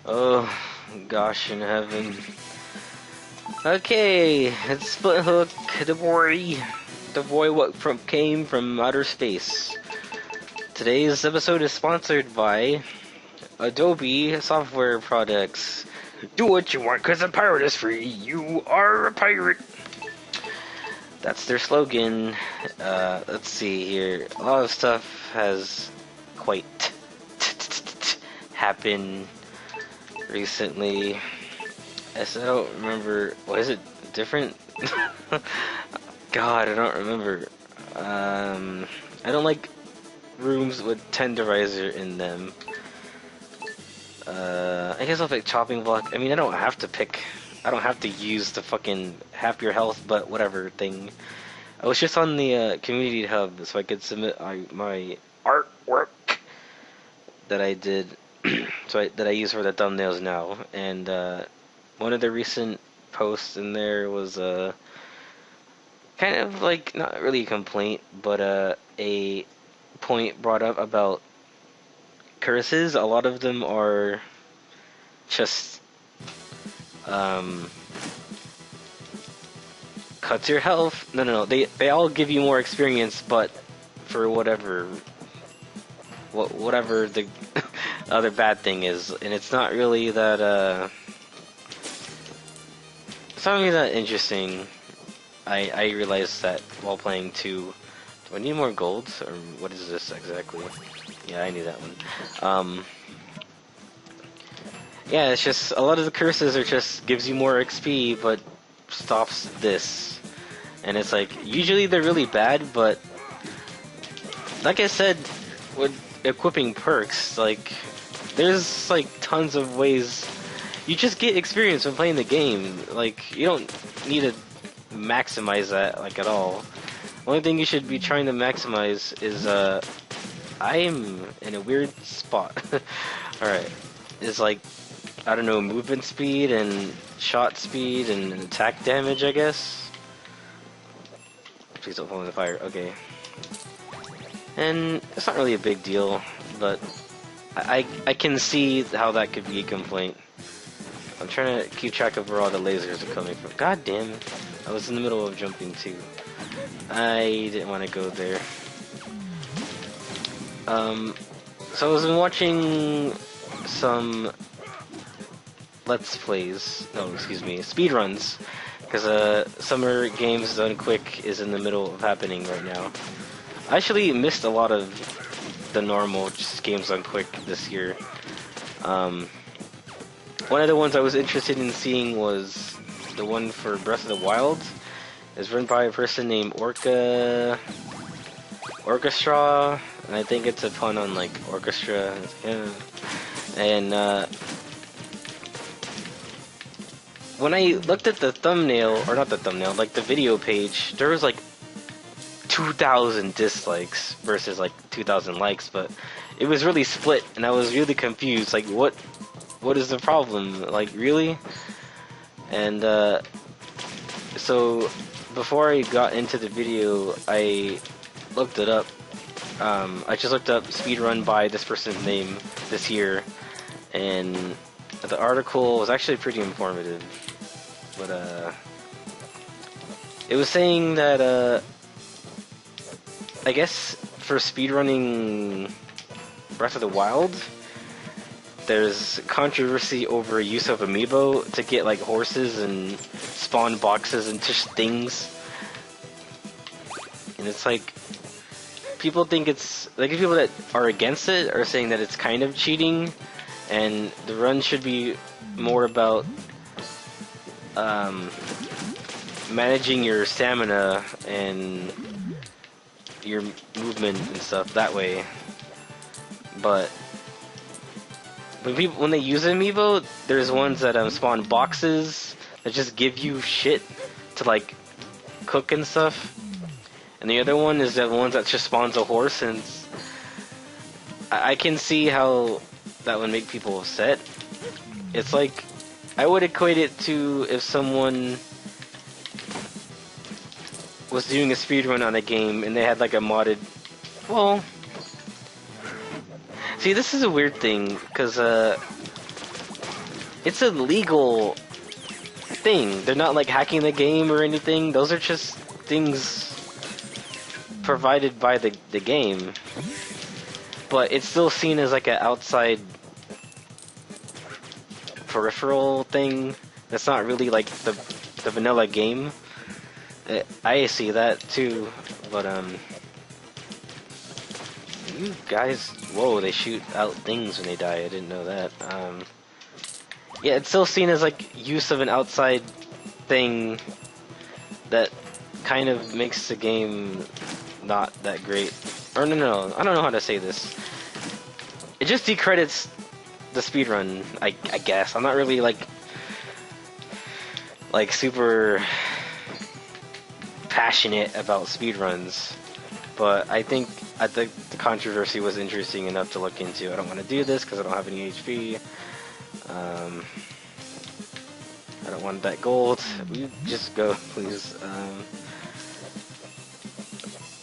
Oh, gosh in heaven. Okay, it's Flinthook, the boy what came from outer space. Today's episode is sponsored by Adobe software products. Do what you want, cause a pirate is free. You are a pirate. That's their slogan. Let's see here. A lot of stuff has quite happened recently. Yes, I don't remember. What is it? Different? God, I don't remember. I don't like rooms with tenderizer in them. I guess I'll pick chopping block. I mean, I don't have to use the fucking half your health, but whatever thing. I was just on the community hub so I could submit my artwork that I did, that I use for the thumbnails now, and one of the recent posts in there was kind of like not really a complaint, but a point brought up about curses. A lot of them are just cuts your health. No. They all give you more experience, but for whatever the other bad thing is, and it's not really that it's not really that interesting. I realized that while playing 2. Do I need more gold, or what is this exactly? Yeah, I need that one. Yeah, it's just a lot of the curses are just gives you more XP, but stops this. And it's like, usually they're really bad, but like I said, with equipping perks, like, there's like tons of ways. You just get experience when playing the game. Like, you don't need to maximize that, like, at all. Only thing you should be trying to maximize is, I'm in a weird spot. Alright. It's like, I don't know, movement speed and shot speed and attack damage, I guess? Please don't fall in the fire. Okay. And it's not really a big deal, but I can see how that could be a complaint. I'm trying to keep track of where all the lasers are coming from. God damn. I was in the middle of jumping too. I didn't want to go there. So I was watching some Let's Plays. No, excuse me, speedruns. Because Summer Games Done Quick is in the middle of happening right now. I actually missed a lot of the normal just Games Done Quick this year. One of the ones I was interested in seeing was the one for Breath of the Wild. It's run by a person named Orchestra, and I think it's a pun on like orchestra. Yeah. And when I looked at the thumbnail, or not the thumbnail, like the video page, there was like 2,000 dislikes versus like 2,000 likes, but it was really split, and I was really confused. Like, what is the problem? Like, really? And so before I got into the video, I looked it up. I just looked up speedrun by this person's name this year, and the article was actually pretty informative. But it was saying that I guess for speedrunning Breath of the Wild, there's controversy over use of amiibo to get like horses and spawn boxes and just things. And it's like, people think it's like, people that are against it are saying that it's kind of cheating, and the run should be more about managing your stamina and your movement and stuff that way. But when they use amiibo, there's ones that spawn boxes that just give you shit to like cook and stuff, and the other one is the ones that just spawns a horse, and I can see how that would make people upset. It's like, I would equate it to if someone was doing a speedrun on a game and they had like a modded, well, see, this is a weird thing, because it's a legal thing. They're not like hacking the game or anything. Those are just things provided by the game. But it's still seen as like an outside peripheral thing. That's not really like the vanilla game. I see that too, but you guys, whoa, they shoot out things when they die. I didn't know that. Yeah, it's still seen as like use of an outside thing that kind of makes the game not that great. Or no, I don't know how to say this. It just decredits the speedrun, I guess. I'm not really like super passionate about speedruns, but I think the controversy was interesting enough to look into. I don't want to do this because I don't have any HP. I don't want that gold. Will you just go, please?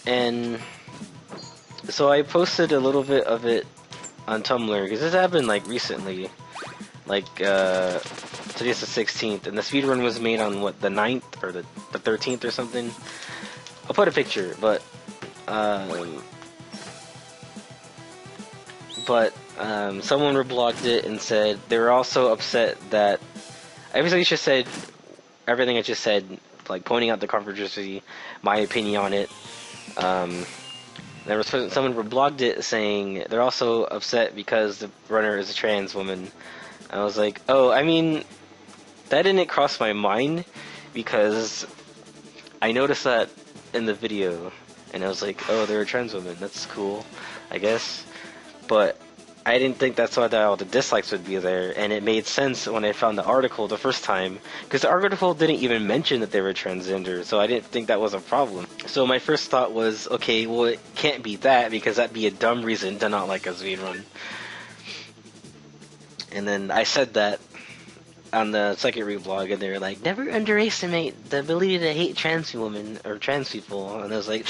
And so I posted a little bit of it on Tumblr because this happened like recently, like today's the 16th, and the speedrun was made on what, the 9th or the 13th or something. I'll put a picture, but someone reblogged it and said they were also upset that everything I just said, like pointing out the controversy, my opinion on it. There was someone reblogged it saying they're also upset because the runner is a trans woman. I was like, oh, I mean, that didn't cross my mind because I noticed that in the video, and I was like, oh, they're a trans woman. That's cool, I guess. But I didn't think that's why all the dislikes would be there, and it made sense when I found the article the first time, because the article didn't even mention that they were transgender, so I didn't think that was a problem. So my first thought was, okay, well, it can't be that, because that'd be a dumb reason to not like a speedrun. And then I said that on the second reblog, and they were like, never underestimate the ability to hate trans women, or trans people, and I was like,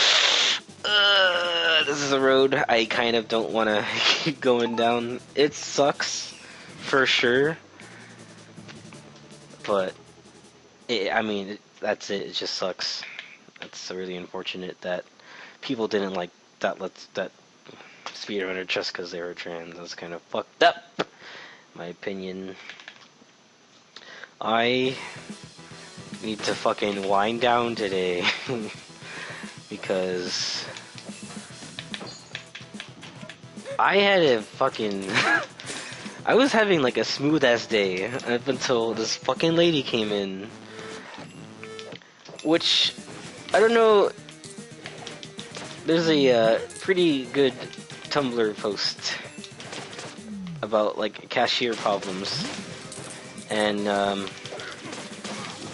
this is a road I kind of don't want to keep going down. It sucks, for sure, but that's it. It just sucks. It's really unfortunate that people didn't like that speedrunner just because they were trans. That's kind of fucked up, my opinion. I need to fucking wind down today because I had a fucking I was having like a smooth ass day up until this fucking lady came in, which I don't know. There's a pretty good Tumblr post about like cashier problems, and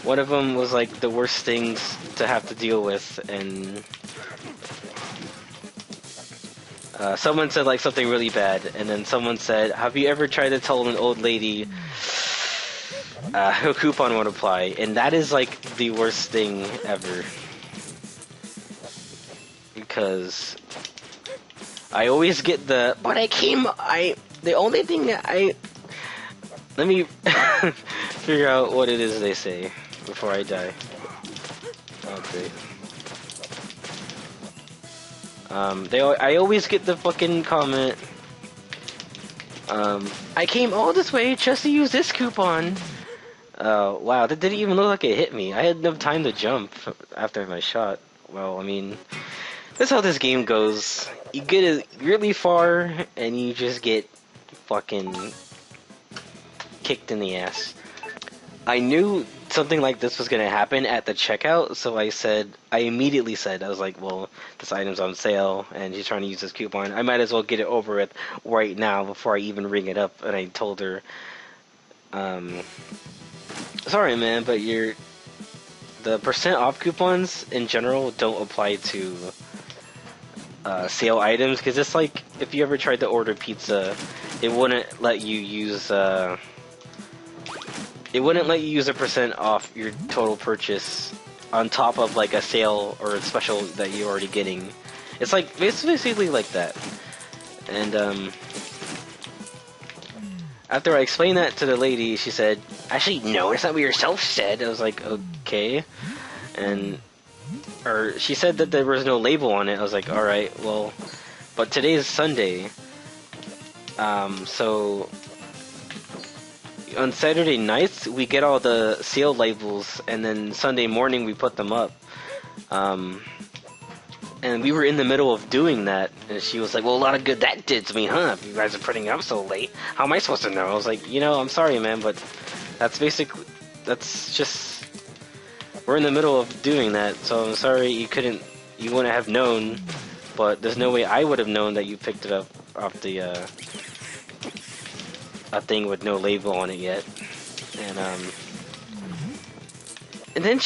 one of them was like the worst things to have to deal with, and someone said like something really bad, and then someone said, have you ever tried to tell an old lady her coupon won't apply? And that is like the worst thing ever, because I always get the only thing that let me figure out what it is they say before I die. Okay. I always get the fucking comment, I came all this way just to use this coupon. Wow, that didn't even look like it hit me. I had no time to jump after my shot. Well, I mean, that's how this game goes. You get it really far, and you just get fucking kicked in the ass. I knew something like this was gonna happen at the checkout, so I immediately said, I was like, well, this item's on sale, and she's trying to use this coupon. I might as well get it over with right now before I even ring it up. And I told her, sorry man, but the percent off coupons in general don't apply to sale items, because it's like if you ever tried to order pizza, it wouldn't let you use a percent off your total purchase on top of like a sale or a special that you're already getting. It's like basically like that. And after I explained that to the lady, she said, "Actually, no, that's not what yourself said." I was like, "Okay," and or she said that there was no label on it. I was like, "All right, well, but today is Sunday, so." On Saturday nights, we get all the sale labels, and then Sunday morning we put them up. And we were in the middle of doing that, and she was like, "Well, a lot of good that did to me, huh? If you guys are putting it up so late, how am I supposed to know?" I was like, I'm sorry, man, but that's just, we're in the middle of doing that, so I'm sorry you wouldn't have known, but there's no way I would have known that you picked it up off the, a thing with no label on it yet. And then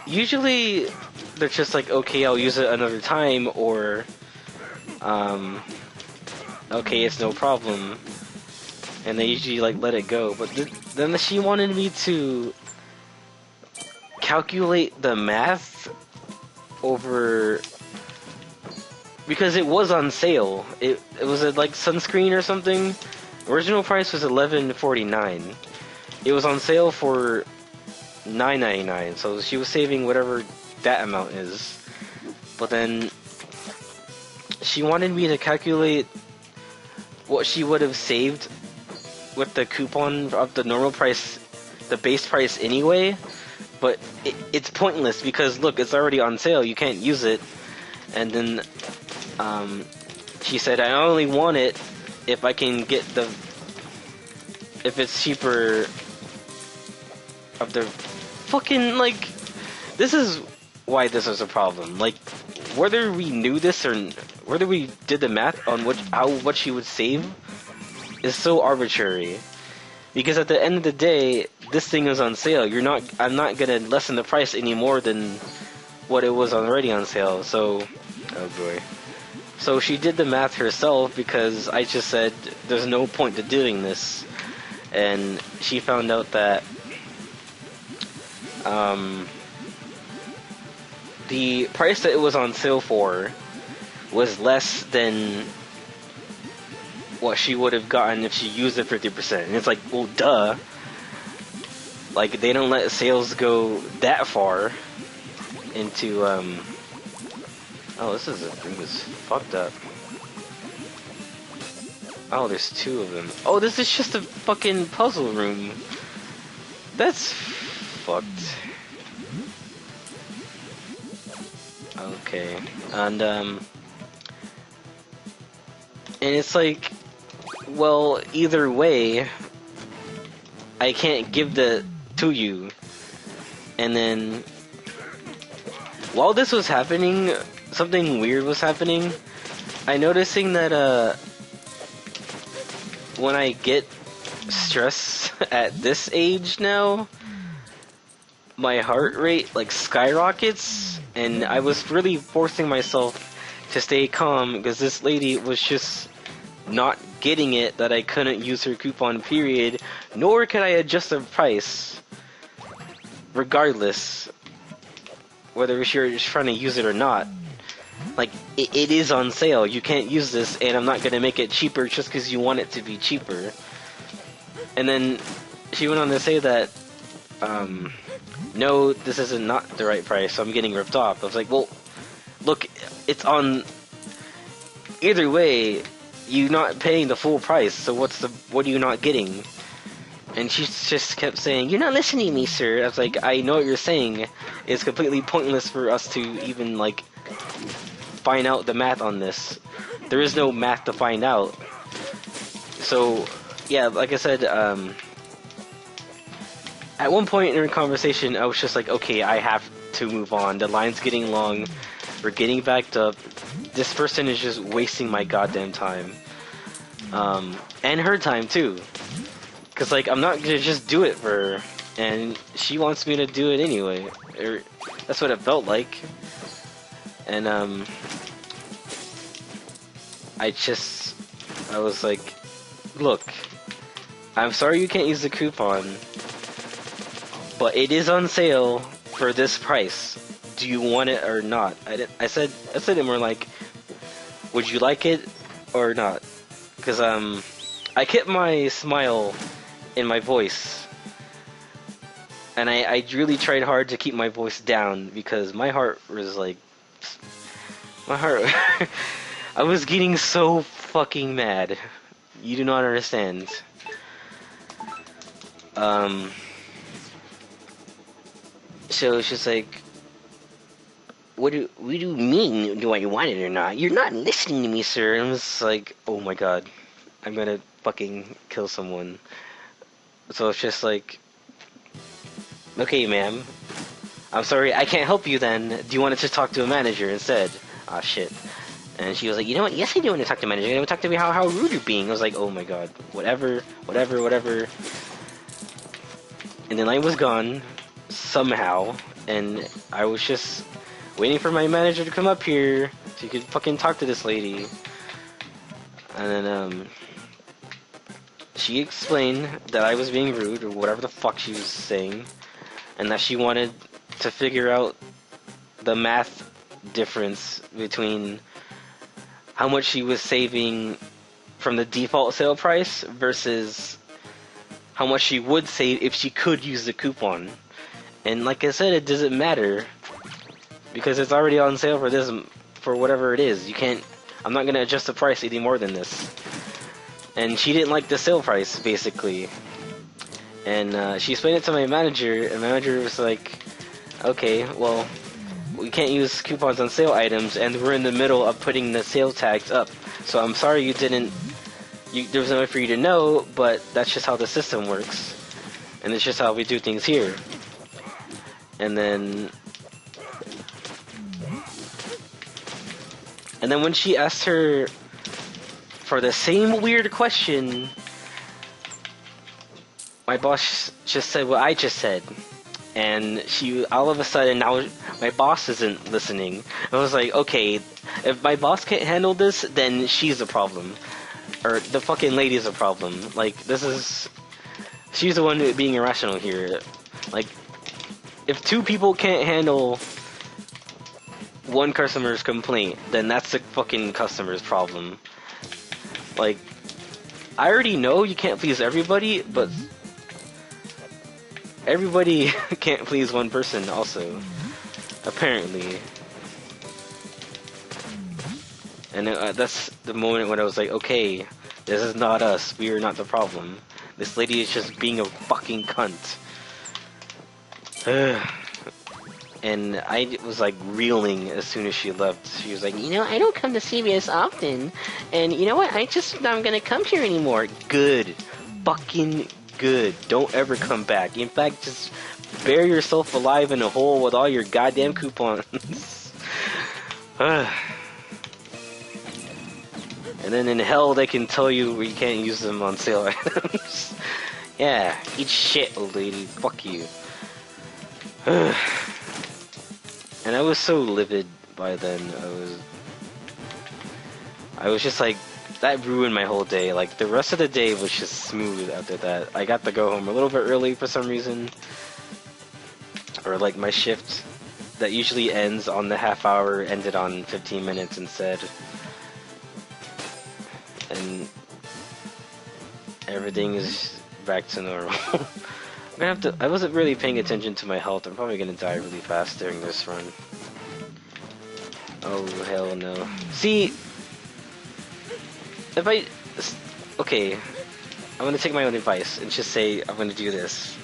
usually, they're just like, "Okay, I'll use it another time," or, "Okay, it's no problem," and they usually, like, let it go. But then she wanted me to calculate the math over, because it was on sale. It was like sunscreen or something. Original price was $11.49. It was on sale for $9.99, so she was saving whatever that amount is. But then she wanted me to calculate what she would have saved with the coupon of the normal price, the base price anyway. But it's pointless because look, it's already on sale. You can't use it. And then she said, "I only want it if I can get if it's cheaper of the fucking, like, this is why this is a problem. Like, whether we knew this or whether we did the math on what she would save is so arbitrary. Because at the end of the day, this thing is on sale. I'm not gonna lessen the price any more than what it was already on sale. So, oh boy. So she did the math herself because I just said there's no point to doing this. And she found out that the price that it was on sale for was less than what she would have gotten if she used it 50%. And it's like, well, duh. Like, they don't let sales go that far into, oh, this thing is fucked up. Oh, there's two of them. Oh, this is just a fucking puzzle room. That's fucked. Okay. And it's like, well, either way, I can't give that to you. And then, while this was happening, something weird was happening. I noticing that, when I get stressed at this age now, my heart rate, like, skyrockets, and I was really forcing myself to stay calm because this lady was just not getting it that I couldn't use her coupon, period, nor could I adjust the price regardless whether you're just trying to use it or not. Like, it is on sale, you can't use this, and I'm not gonna make it cheaper just because you want it to be cheaper. And then she went on to say that no, this is not the right price, so I'm getting ripped off. I was like, well, look, it's on, either way, you're not paying the full price, so what are you not getting? And she just kept saying, "You're not listening to me, sir." I was like, I know what you're saying. It's completely pointless for us to even, like, find out the math on this. There is no math to find out. So, yeah, like I said, at one point in our conversation, I was just like, okay, I have to move on. The line's getting long. We're getting backed up. This person is just wasting my goddamn time. And her time, too. Because, like, I'm not gonna just do it for her. And she wants me to do it anyway. Or, that's what it felt like. And, I was like, look, I'm sorry you can't use the coupon, but it is on sale for this price. Do you want it or not? I said it more like, would you like it or not? Because, I kept my smile in my voice, and I really tried hard to keep my voice down because my heart was like, my heart. I was getting so fucking mad. You do not understand. So it's just like, what do you mean? Do I want it or not? You're not listening to me, sir. And I was like, oh my god, I'm gonna fucking kill someone. So it's just like, okay, ma'am. I'm sorry, I can't help you then. Do you want to just talk to a manager instead? Ah, shit. And she was like, you know what? Yes, I do want to talk to a manager. You want to talk to me how rude you're being. I was like, oh my god. Whatever. And the line was gone. Somehow. And I was just waiting for my manager to come up here so you could fucking talk to this lady. And then, she explained that I was being rude or whatever the fuck she was saying. And that she wanted to figure out the math difference between how much she was saving from the default sale price versus how much she would save if she could use the coupon. And like I said, it doesn't matter because it's already on sale for this, for whatever it is. You can't, I'm not going to adjust the price any more than this. And she didn't like the sale price, basically. And she explained it to my manager, and my manager was like, okay, well, we can't use coupons on sale items, and we're in the middle of putting the sale tags up. So I'm sorry you didn't, there was no way for you to know, but that's just how the system works. And it's just how we do things here. And then when she asked her for the same weird question, my boss just said what I just said. And she, all of a sudden, now my boss isn't listening. I was like, okay, if my boss can't handle this, then she's a problem. Or the fucking lady's a problem. Like, this is, she's the one being irrational here. Like, if two people can't handle one customer's complaint, then that's the fucking customer's problem. Like, I already know you can't please everybody, but everybody can't please one person also, apparently. And that's the moment when I was like, okay, this is not us, we are not the problem. This lady is just being a fucking cunt. And I was like reeling as soon as she left. She was like, you know, I don't come to CVS often, and you know what, I'm gonna come here anymore. Good. Fucking good. Don't ever come back. In fact, just bury yourself alive in a hole with all your goddamn coupons. And then in hell they can tell you you can't use them on sale items. Yeah, eat shit, old lady. Fuck you. And I was so livid by then. I was just like, that ruined my whole day. Like, the rest of the day was just smooth after that. I got to go home a little bit early for some reason. Or like my shift that usually ends on the half hour ended on 15 minutes instead. And everything is back to normal. I'm gonna have to, I wasn't really paying attention to my health. I'm probably gonna die really fast during this run. Oh, hell no. See, if I, okay, I'm gonna take my own advice and just say I'm gonna do this.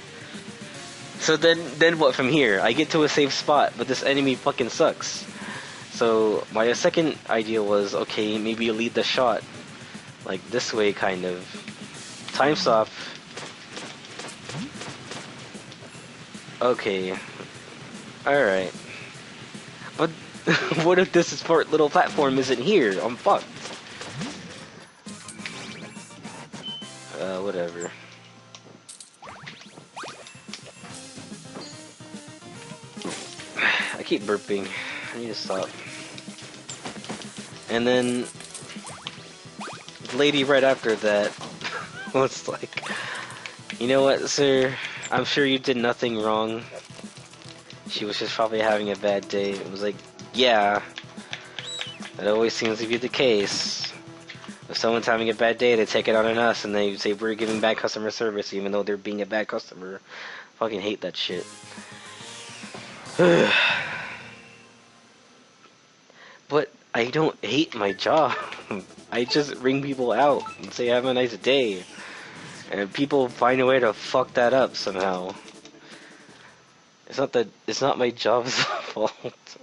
So then what from here? I get to a safe spot, but this enemy fucking sucks. So my second idea was, okay, maybe lead the shot, like this way, kind of. Time stop. Okay. Alright. But what if this sport little platform isn't here? I'm fucked. Whatever. I keep burping. I need to stop. And then the lady right after that was like, you know what, sir? I'm sure you did nothing wrong. She was just probably having a bad day. It was like, yeah, that always seems to be the case. If someone's having a bad day, they take it out on us, and they say we're giving bad customer service, even though they're being a bad customer. Fucking hate that shit. But I don't hate my job. I just ring people out and say have a nice day. And people find a way to fuck that up somehow. It's not my job's fault.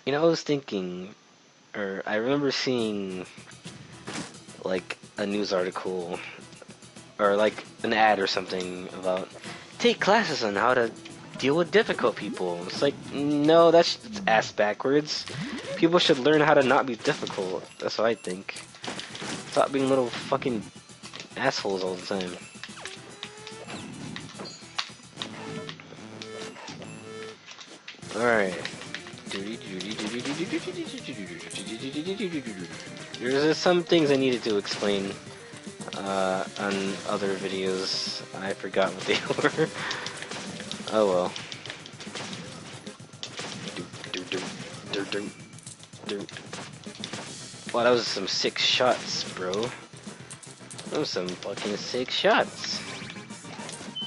You know, I was thinking, or I remember seeing like a news article or like an ad or something about take classes on how to deal with difficult people. It's like, no, that's ass backwards. People should learn how to not be difficult. That's what I think. Stop being little fucking assholes all the time. Alright. There's some things I needed to explain on other videos. I forgot what they were. Oh well. Wow, that was some sick shots, bro. That was some fucking sick shots.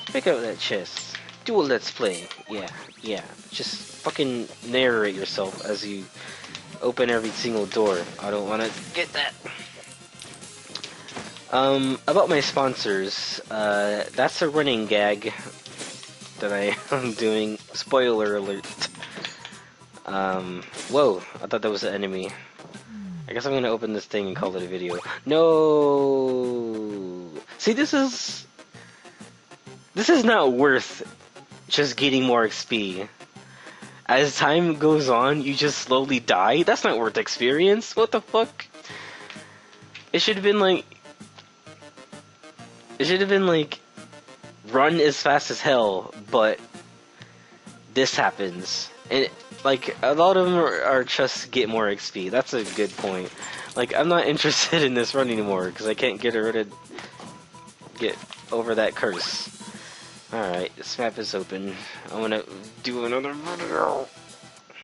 Pick out that chest. Do a let's play. Yeah. Just fucking narrate yourself as you open every single door. I don't want to get that. About my sponsors, that's a running gag that I am doing. Spoiler alert. Whoa, I thought that was the enemy. I guess I'm gonna open this thing and call it a video. No! See, this is not worth just getting more XP. As time goes on, you just slowly die? That's not worth experience. What the fuck? It should have been like, run as fast as hell, but this happens. And, like, a lot of them are just get more XP. That's a good point. Like, I'm not interested in this run anymore, because I can't get over that curse. Alright, this map is open. I'm gonna do another video.